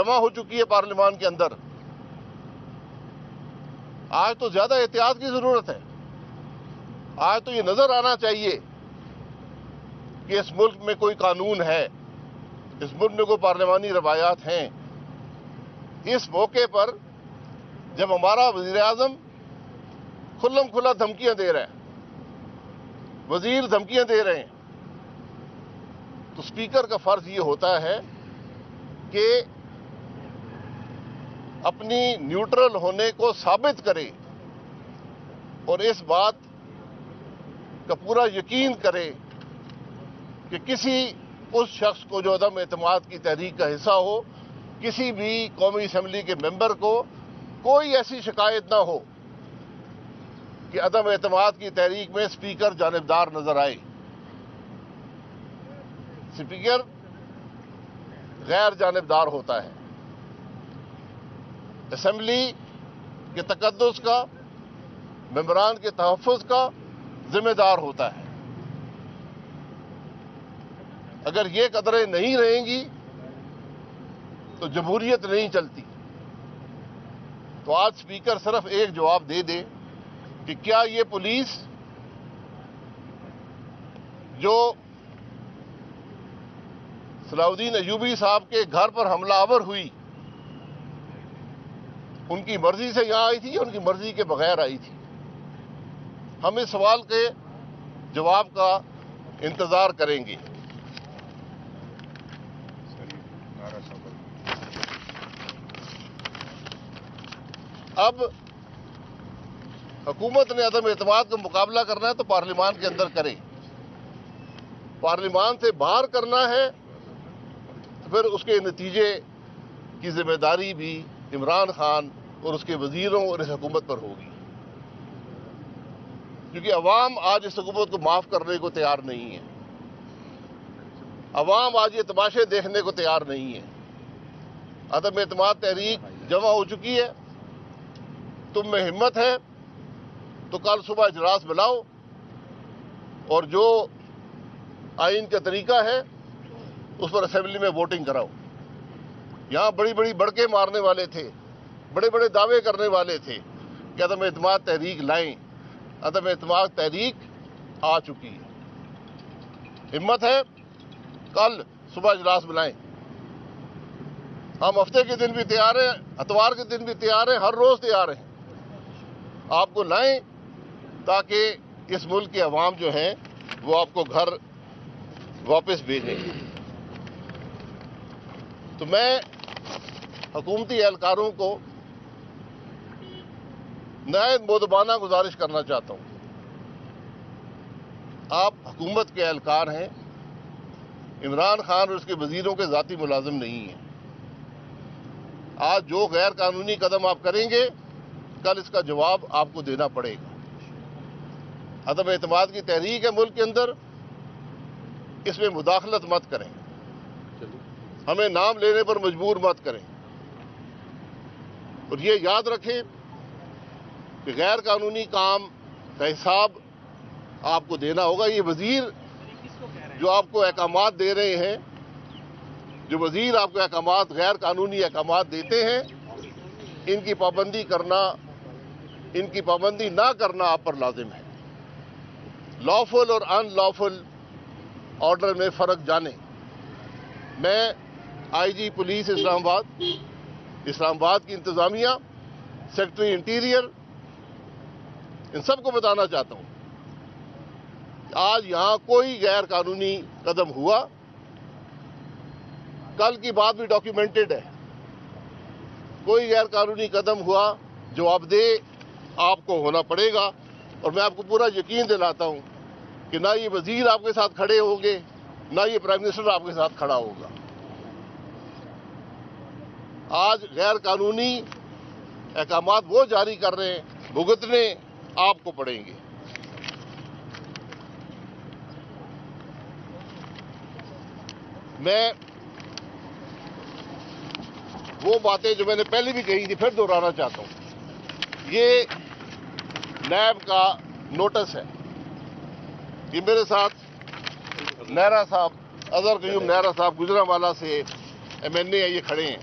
جمع ہو چکی ہے پارلیمان کے اندر. آج تو زیادہ احتیاط کی ضرورت ہے. آج تو یہ نظر آنا چاہیے کہ اس ملک میں کوئی قانون ہے, اس ملک میں کوئی پارلیمانی روایات ہیں. اس موقع پر جب ہمارا وزیر اعظم کھلم کھلا دھمکیاں دے رہا ہے, وزیر دھمکیاں دے رہے ہیں, تو اسپیکر کا فرض یہ ہوتا ہے کہ اپنی نیوٹرل ہونے کو ثابت کرے اور اس بات کا پورا یقین کرے کہ کسی اس شخص کو جو عدم اعتماد کی تحریک کا حصہ ہو, کسی بھی قومی اسمبلی کے ممبر کو کوئی ایسی شکایت نہ ہو کہ عدم اعتماد کی تحریک میں اسپیکر جانبدار نظر آئے. اسپیکر غیر جانبدار ہوتا ہے, اسمبلی کے تقدس کا, ممبران کے تحفظ کا ذمہ دار ہوتا ہے. اگر یہ قدریں نہیں رہیں گی تو جمہوریت نہیں چلتی. تو آج اسپیکر صرف ایک جواب دے دے کہ کیا یہ پولیس جو صلاح الدین ایوبی صاحب کے گھر پر حملہ آور ہوئی, ان کی مرضی سے یہاں آئی تھی یا ان کی مرضی کے بغیر آئی تھی؟ ہم اس سوال کے جواب کا انتظار کریں گے. اب حکومت نے عدم اعتماد کا مقابلہ کرنا ہے تو پارلیمان کے اندر کرے. پارلیمان سے باہر کرنا ہے تو پھر اس کے نتیجے کی ذمہ داری بھی عمران خان اور اس کے وزیروں اور اس حکومت پر ہوگی, کیونکہ عوام آج اس حکومت کو معاف کرنے کو تیار نہیں ہے. عوام آج یہ تماشے دیکھنے کو تیار نہیں ہے. عدم اعتماد تحریک جمع ہو چکی ہے. تم میں ہمت ہے تو کل صبح اجلاس بلاؤ اور جو آئین کا طریقہ ہے اس پر اسمبلی میں ووٹنگ کراؤ. یہاں بڑی بڑی بڑکے مارنے والے تھے, بڑے بڑے دعوے کرنے والے تھے کہ عدم اعتماد تحریک لائیں. عدم اعتماد تحریک آ چکی ہے. ہمت ہے کل صبح اجلاس بلائیں. ہم ہفتے کے دن بھی تیار ہیں, اتوار کے دن بھی تیار ہیں, ہر روز تیار ہیں. آپ کو لائیں تاکہ اس ملک کے عوام جو ہیں وہ آپ کو گھر واپس بھیجیں. تو میں حکومتی اہلکاروں کو نہایت مؤدبانہ گزارش کرنا چاہتا ہوں. آپ حکومت کے اہلکار ہیں, عمران خان اور اس کے وزیروں کے ذاتی ملازم نہیں ہیں. آج جو غیر قانونی قدم آپ کریں گے کل اس کا جواب آپ کو دینا پڑے گا. عدم اعتماد کی تحریک ہے ملک کے اندر, اس میں مداخلت مت کریں, ہمیں نام لینے پر مجبور مت کریں. اور یہ یاد رکھیں کہ غیر قانونی کام کا حساب آپ کو دینا ہوگا. یہ وزیر جو آپ کو احکامات دے رہے ہیں, جو وزیر آپ کو احکامات, غیر قانونی احکامات دیتے ہیں, ان کی پابندی کرنا, ان کی پابندی نہ کرنا آپ پر لازم ہے. لافل اور ان لافل آرڈر میں فرق جانیں. میں آئی جی پولیس اسلام آباد کی انتظامیہ, سیکرٹری انٹیریئر, ان سب کو بتانا چاہتا ہوں کہ آج یہاں کوئی غیر قانونی قدم ہوا, کل کی بات بھی ڈاکیومنٹڈ ہے. کوئی غیر قانونی قدم ہوا, جواب دہ آپ کو ہونا پڑے گا. اور میں آپ کو پورا یقین دلاتا ہوں کہ نہ یہ وزیر آپ کے ساتھ کھڑے ہوں گے, نہ یہ پرائم منسٹر آپ کے ساتھ کھڑا ہوگا. آج غیر قانونی احکامات وہ جاری کر رہے ہیں, بھگتنے آپ کو پڑیں گے. میں وہ باتیں جو میں نے پہلے بھی کہی تھی پھر دہرانا چاہتا ہوں. یہ نیب کا نوٹس ہے. یہ میرے ساتھ نیرا صاحب, اظہر قیوم نیرا صاحب گجرانوالہ سے ایم این اے ہیں, یہ کھڑے ہیں.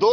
2